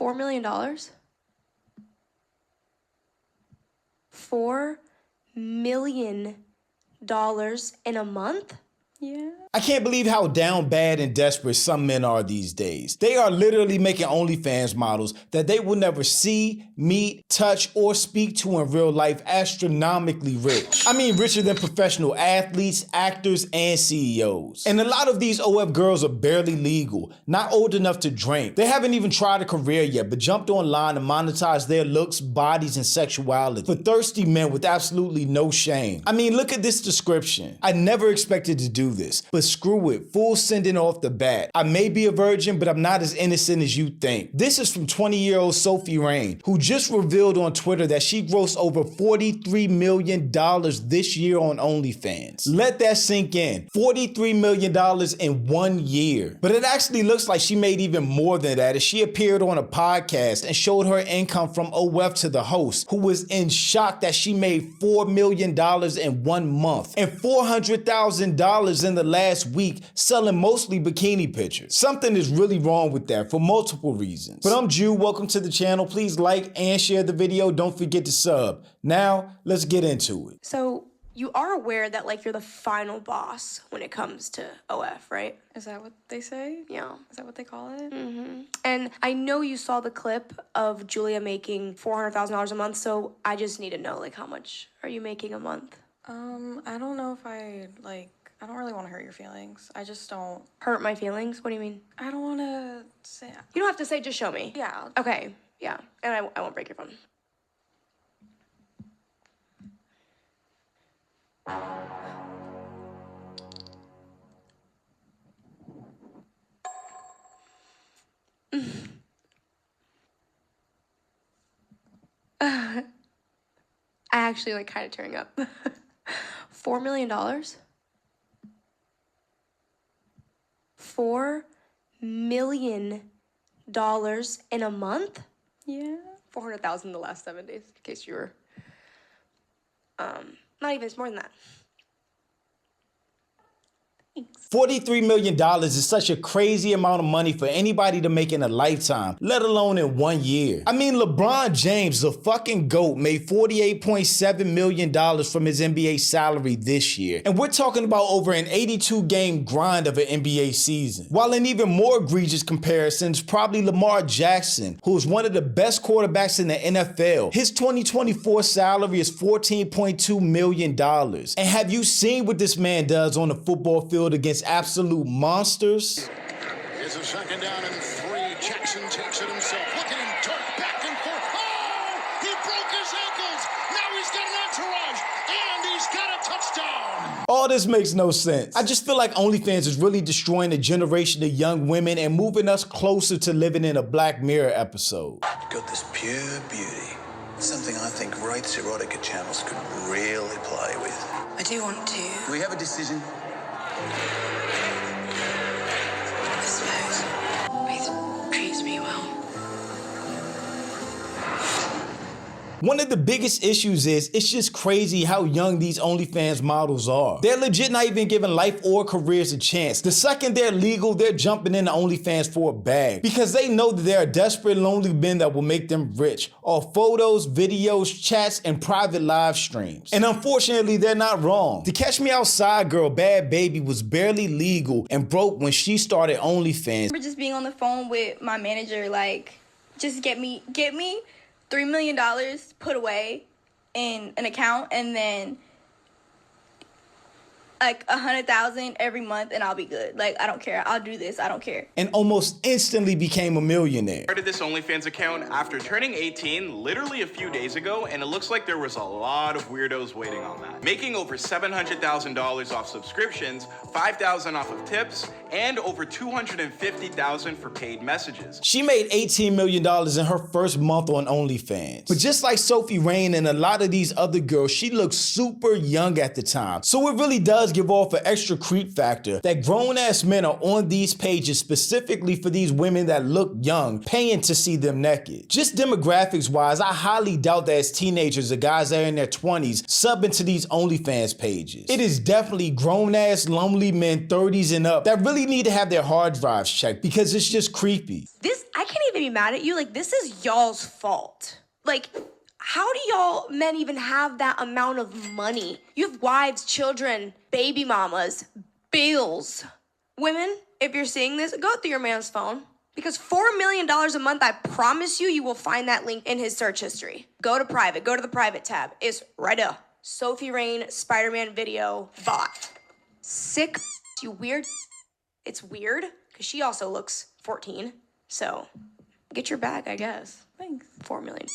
$4 million? $4 million in a month? Yeah. I can't believe how down bad and desperate some men are these days. They are literally making OnlyFans models that they will never see, meet, touch, or speak to in real life astronomically rich. I mean richer than professional athletes, actors, and CEOs. And a lot of these OF girls are barely legal, not old enough to drink. They haven't even tried a career yet, but jumped online to monetize their looks, bodies, and sexuality for thirsty men with absolutely no shame. I mean, look at this description. I never expected to do this, but screw it, full sending off the bat. I may be a virgin, but I'm not as innocent as you think. This is from 20-year-old Sophia Rain, who just revealed on Twitter that she grossed over $43 million this year on OnlyFans. Let that sink in. $43 million in 1 year. But it actually looks like she made even more than that as she appeared on a podcast and showed her income from OF to the host, who was in shock that she made $4 million in 1 month and $400,000 in the last week selling mostly bikini pictures. Something is really wrong with that for multiple reasons. But I'm Jew, welcome to the channel. Please like and share the video. Don't forget to sub. Now, let's get into it. So you are aware that like you're the final boss when it comes to OF, right? Is that what they say? Yeah. Is that what they call it? Mm-hmm. And I know you saw the clip of Julia making $400,000 a month, so I just need to know, like, how much are you making a month? I don't know if I don't really want to hurt your feelings. I just don't. Hurt my feelings? What do you mean? I don't want to say. You don't have to say, just show me. Yeah. Okay, yeah. And I won't break your phone. I actually like kind of tearing up. $4 million? $4 million in a month? Yeah. 400,000 in the last 7 days, in case you were, not even, it's more than that. $43 million is such a crazy amount of money for anybody to make in a lifetime, let alone in 1 year. I mean, LeBron James, the fucking GOAT, made $48.7 million from his NBA salary this year. And we're talking about over an 82-game grind of an NBA season. While an even more egregious comparison is probably Lamar Jackson, who is one of the best quarterbacks in the NFL. His 2024 salary is $14.2 million. And have you seen what this man does on the football field against absolute monsters? Here's a second down and 3. Jackson takes it himself. Look at him turn back and forth. Oh! He broke his ankles. Now he's got an entourage. And he's got a touchdown. All this makes no sense. I just feel like OnlyFans is really destroying a generation of young women and moving us closer to living in a Black Mirror episode. Got this pure beauty. Something I think rights erotica channels could really play with. I do want to. Do we have a decision? I suppose. Faith treats me well. One of the biggest issues is it's just crazy how young these OnlyFans models are. They're legit not even giving life or careers a chance. The second they're legal, they're jumping into OnlyFans for a bag because they know that there are desperate, lonely men that will make them rich off photos, videos, chats, and private live streams. And unfortunately, they're not wrong. The Catch Me Outside girl, Bad Baby, was barely legal and broke when she started OnlyFans. I remember just being on the phone with my manager, like, just get me $3 million put away in an account, and then like 100,000 every month, and I'll be good. Like, I don't care. I'll do this. I don't care. And almost instantly became a millionaire. Started this OnlyFans account after turning 18 literally a few days ago, and it looks like there was a lot of weirdos waiting on that. Making over $700,000 off subscriptions, $5,000 off of tips, and over $250,000 for paid messages. She made $18 million in her first month on OnlyFans. But just like Sophie Rain and a lot of these other girls, she looked super young at the time. So it really does does give off an extra creep factor that grown-ass men are on these pages specifically for these women that look young, paying to see them naked. Just demographics-wise, I highly doubt that as teenagers or guys that are in their 20s sub into these OnlyFans pages. It is definitely grown-ass, lonely men 30s and up that really need to have their hard drives checked because it's just creepy. I can't even be mad at you. Like, this is y'all's fault. Like, how do y'all men even have that amount of money? You have wives, children, baby mamas, bills. Women, if you're seeing this, go through your man's phone. Because $4 million a month, I promise you, you will find that link in his search history. Go to private, go to the private tab. It's right there. Sophie Rain, Spider-Man video, bot. Sick, you weird. It's weird, because she also looks 14. So, get your bag, I guess. Thanks. $4 million.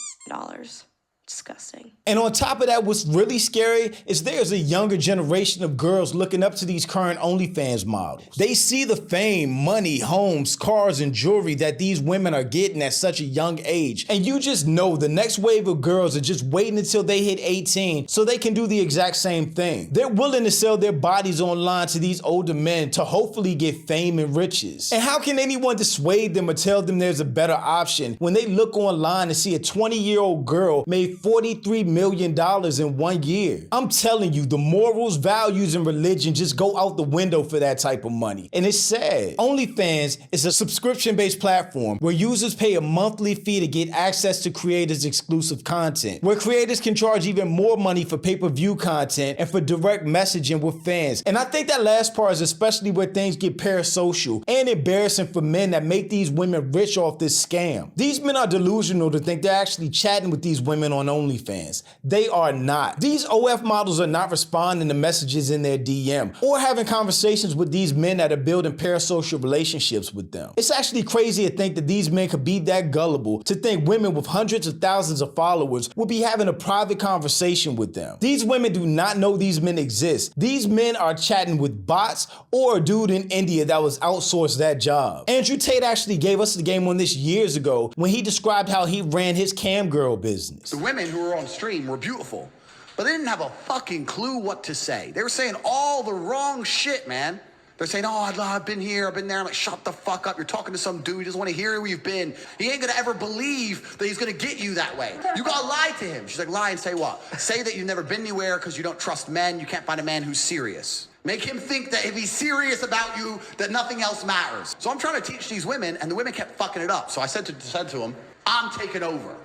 Disgusting. And on top of that, what's really scary is there's a younger generation of girls looking up to these current OnlyFans models. They see the fame, money, homes, cars, and jewelry that these women are getting at such a young age. And you just know the next wave of girls are just waiting until they hit 18 so they can do the exact same thing. They're willing to sell their bodies online to these older men to hopefully get fame and riches. And how can anyone dissuade them or tell them there's a better option when they look online and see a 20-year-old girl made $43 million in 1 year? I'm telling you, the morals, values, and religion just go out the window for that type of money. And it's sad. OnlyFans is a subscription-based platform where users pay a monthly fee to get access to creators' exclusive content, where creators can charge even more money for pay-per-view content and for direct messaging with fans. And I think that last part is especially where things get parasocial and embarrassing for men that make these women rich off this scam. These men are delusional to think they're actually chatting with these women on OnlyFans. They are not. These OF models are not responding to messages in their DM or having conversations with these men that are building parasocial relationships with them. It's actually crazy to think that these men could be that gullible to think women with hundreds of thousands of followers will be having a private conversation with them. These women do not know these men exist. These men are chatting with bots or a dude in India that was outsourced that job. Andrew Tate actually gave us the game on this years ago when he described how he ran his cam girl business. The women who were on stream were beautiful, but they didn't have a fucking clue what to say. They were saying all the wrong shit, man. They're saying, oh, I've been here, I've been there. I'm like, shut the fuck up. You're talking to some dude. He doesn't want to hear where you've been. He ain't gonna ever believe that he's gonna get you that way. You gotta lie to him. She's like, lie and say what? Say that you've never been anywhere because you don't trust men. You can't find a man who's serious. Make him think that if he's serious about you, that nothing else matters. So I'm trying to teach these women, and the women kept fucking it up. So I said to them, I'm taking over.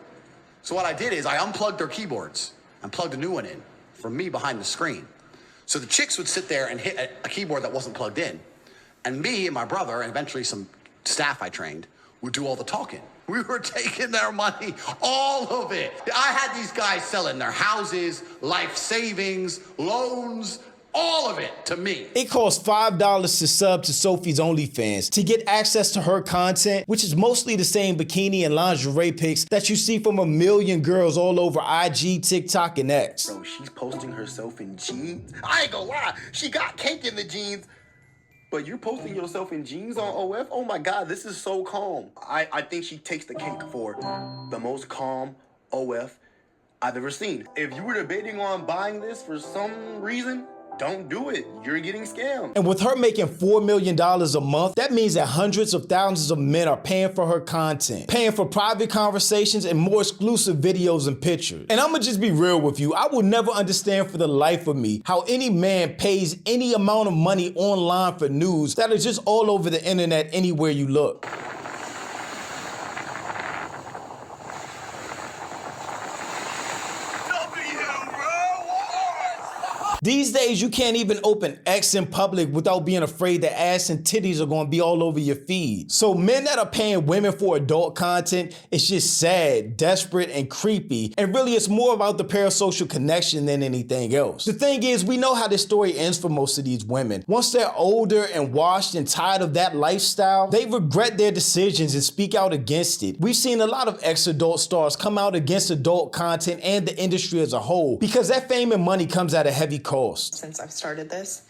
So what I did is I unplugged their keyboards and plugged a new one in from me behind the screen. So the chicks would sit there and hit a keyboard that wasn't plugged in. And me and my brother, and eventually some staff I trained, would do all the talking. We were taking their money, all of it. I had these guys selling their houses, life savings, loans, all of it to me. It costs $5 to sub to Sophie's OnlyFans to get access to her content, which is mostly the same bikini and lingerie pics that you see from a million girls all over IG, TikTok, and X. Bro, she's posting herself in jeans. I ain't gonna lie, she got cake in the jeans. But you're posting yourself in jeans on OF? Oh my God, this is so calm. I think she takes the cake for the most calm OF I've ever seen. If you were debating on buying this for some reason, don't do it. You're getting scammed. And with her making $4 million a month, that means that hundreds of thousands of men are paying for her content, paying for private conversations and more exclusive videos and pictures. And I'm gonna just be real with you. I will never understand for the life of me how any man pays any amount of money online for news that is just all over the internet anywhere you look. These days, you can't even open X in public without being afraid that ass and titties are gonna be all over your feed. So men that are paying women for adult content, it's just sad, desperate, and creepy. And really, it's more about the parasocial connection than anything else. The thing is, we know how this story ends for most of these women. Once they're older and washed and tired of that lifestyle, they regret their decisions and speak out against it. We've seen a lot of ex-adult stars come out against adult content and the industry as a whole because that fame and money comes at a heavy cost. Since I've started this,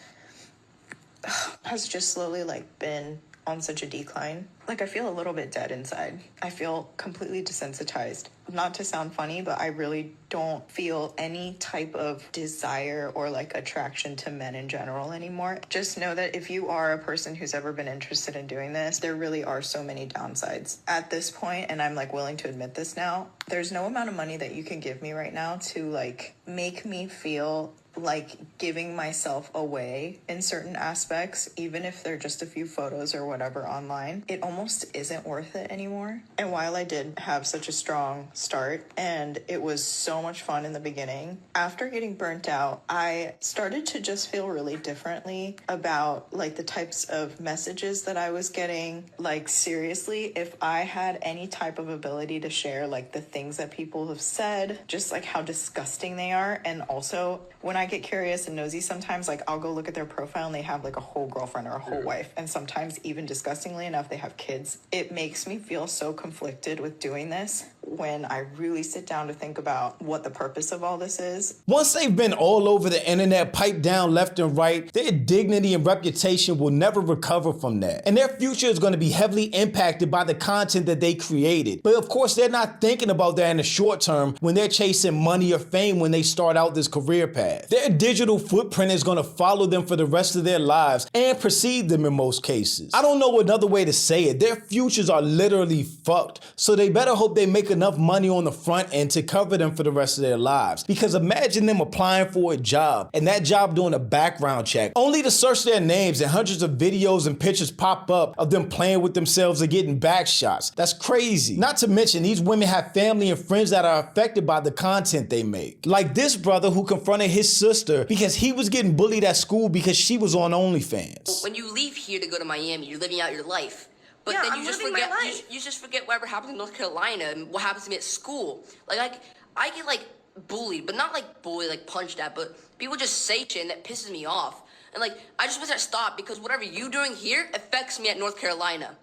has just slowly been on such a decline. Like, I feel a little bit dead inside. I feel completely desensitized. Not to sound funny, but I really don't feel any type of desire or like attraction to men in general anymore. Just know that if you are a person who's ever been interested in doing this, there really are so many downsides. At this point, and I'm like willing to admit this now, there's no amount of money that you can give me right now to like make me feel like giving myself away in certain aspects, even if they're just a few photos or whatever online. It almost isn't worth it anymore. And while I did have such a strong start and it was so much fun in the beginning, after getting burnt out, I started to just feel really differently about like the types of messages that I was getting. Like, seriously, if I had any type of ability to share like the things that people have said, just like how disgusting they are. And also, when I get curious and nosy sometimes, like I'll go look at their profile and they have like a whole girlfriend or a whole wife. And sometimes, even disgustingly enough, they have kids. It makes me feel so conflicted with doing this when I really sit down to think about what the purpose of all this is. Once they've been all over the internet, piped down left and right, their dignity and reputation will never recover from that. And their future is going to be heavily impacted by the content that they created. But of course, they're not thinking about that in the short term when they're chasing money or fame when they start out this career path. Their digital footprint is going to follow them for the rest of their lives and precede them in most cases. I don't know another way to say it. Their futures are literally fucked. So they better hope they make enough money on the front end to cover them for the rest of their lives. Because imagine them applying for a job and that job doing a background check, only to search their names and hundreds of videos and pictures pop up of them playing with themselves and getting back shots. That's crazy. Not to mention, these women have family and friends that are affected by the content they make. Like this brother who confronted his sister because he was getting bullied at school because she was on OnlyFans. When you leave here to go to Miami, you're living out your life. But Yeah, then I'm you just living my forget life. you just forget whatever happens in North Carolina and what happens to me at school. Like I get like bullied, but not like bullied, like punched at, but people just say shit and that pisses me off. And like I just wish that stopped because whatever you doing here affects me at North Carolina.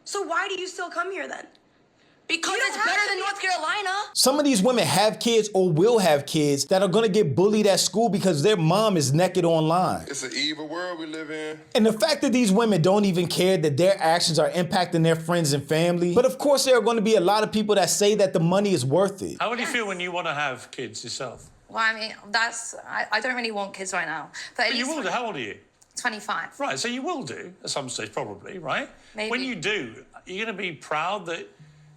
So why do you still come here then? Because You don't it's have better to than be- North Carolina. Some of these women have kids or will have kids that are gonna get bullied at school because their mom is naked online. It's an evil world we live in. And the fact that these women don't even care that their actions are impacting their friends and family. But of course, there are going to be a lot of people that say that the money is worth it. How would you feel when you want to have kids yourself? Well, I mean, I don't really want kids right now. But You will do. How old are you? 25. Right, so you will do at some stage, probably, right? Maybe. When you do, you're going to be proud that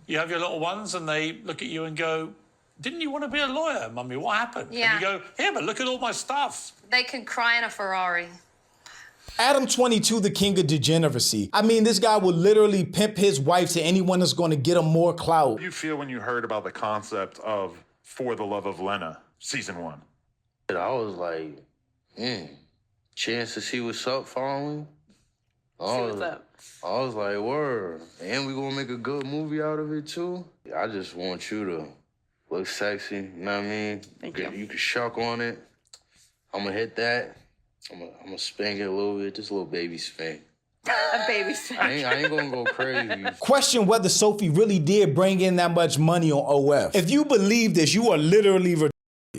you have your little ones and they look at you and go, didn't you want to be a lawyer, Mummy? What happened? Yeah. And you go, yeah, but look at all my stuff. They can cry in a Ferrari. Adam 22, the king of degeneracy. I mean, this guy will literally pimp his wife to anyone that's going to get him more clout. How did you feel when you heard about the concept of For the Love of Lena, season 1? I was like, chance to see what's up following. I was like, word. And we gonna make a good movie out of it too. I just want you to look sexy, you know what I mean? Thank you. You can shuck on it. I'm gonna hit that. I'm gonna spank it a little bit, just a little baby spank. A baby I ain't gonna go crazy. Question whether Sophie really did bring in that much money on OF. If you believe this, you are literally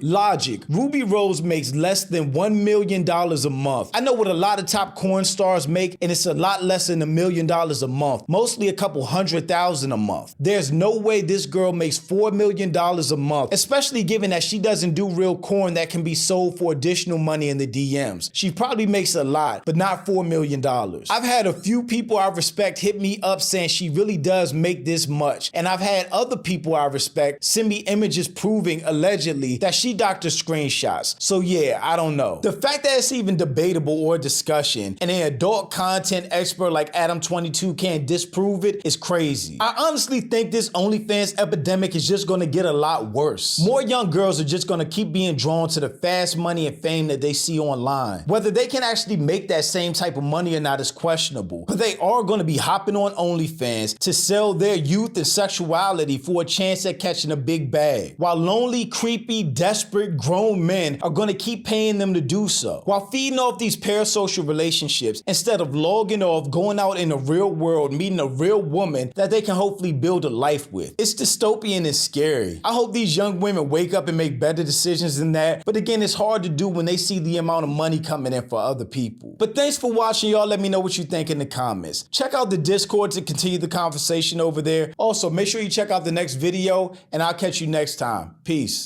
Logic. Ruby Rose makes less than $1 million a month. I know what a lot of top corn stars make, and it's a lot less than $1 million a month. Mostly a couple $100,000 a month. There's no way this girl makes $4 million a month, especially given that she doesn't do real corn that can be sold for additional money in the DMs. She probably makes a lot, but not $4 million. I've had a few people I respect hit me up saying she really does make this much, and I've had other people I respect send me images proving, allegedly, that she doctored screenshots. So yeah, I don't know. The fact that it's even debatable or discussion and an adult content expert like Adam 22 can't disprove it is crazy. I honestly think this OnlyFans epidemic is just gonna get a lot worse. More young girls are just gonna keep being drawn to the fast money and fame that they see online. Whether they can actually make that same type of money or not is questionable, but they are gonna be hopping on OnlyFans to sell their youth and sexuality for a chance at catching a big bag. While lonely, creepy, desperate desperate grown men are gonna keep paying them to do so, while feeding off these parasocial relationships instead of logging off, going out in the real world, meeting a real woman that they can hopefully build a life with. It's dystopian and scary. I hope these young women wake up and make better decisions than that, but again, it's hard to do when they see the amount of money coming in for other people. But thanks for watching, y'all. Let me know what you think in the comments. Check out the Discord to continue the conversation over there. Also, make sure you check out the next video, and I'll catch you next time. Peace.